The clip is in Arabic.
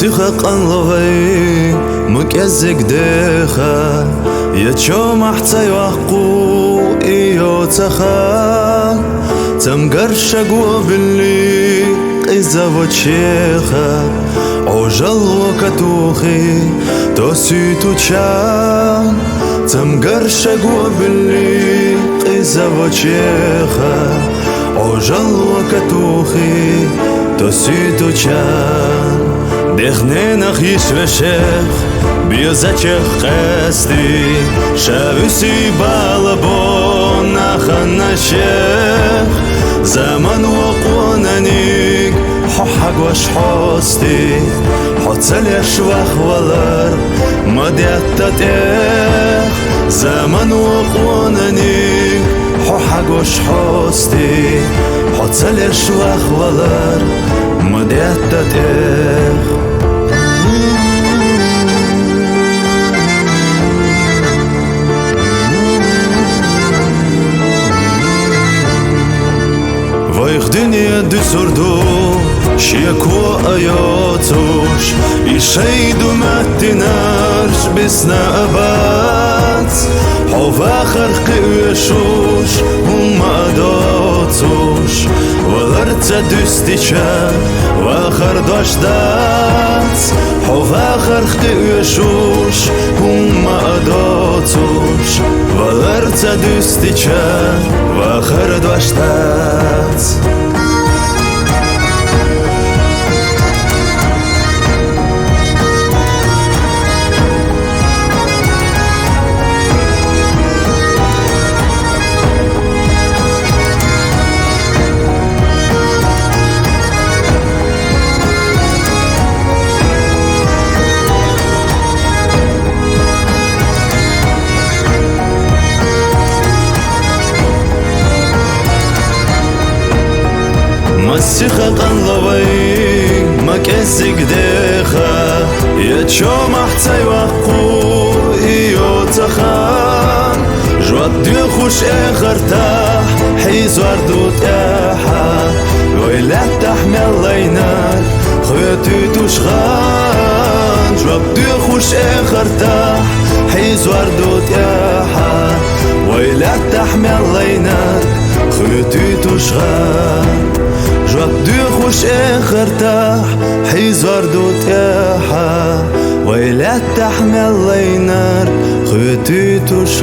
مسيخة قنلغي مكيزك ديخا يتشو محتاي وحقو إيو تخا تمقرشق وباللي قيزة وتشيخا عجل وكتوخي توسيتو تشان تمقرشق وباللي قيزة وتشيخا عجل وكتوخي توسيتو تشان دخنين أخيش وشيخ بيزاتشيخ قاستي شابسي بالبون أخنا شيخ زمن وقونانيك حق وش حوستي حتسل يشوخ ولر مديتتيخ زمن وقونانيك حق وش حوستي حتسل يشوخ ولر مديتتيخ ويخدني دسردو شيكو اياتوش يشيدو ما تنارش بسنا ابات حوفا خرق ويشوش وما داتوش ولرت دستيشا واخر داشتات حوفا خرق ويشوش وما داتوش ولرت دستيشا واخر داشتات مسيخة قنلوي مكسك ديخا يتشو محتاي وحقو إيو تخا جواب ديو خوش اخرتاح حيز وردو تاحا ويلا تحمل لينار خويتي تشخان جواب ديو خوش اخرتاح حيز وردو تاحا ويلا تحمل لينار خويتي تشخان جواب دو خوش اخرتاح حيز وردو تاحا ويلا تحمل لينار خويتي تشغال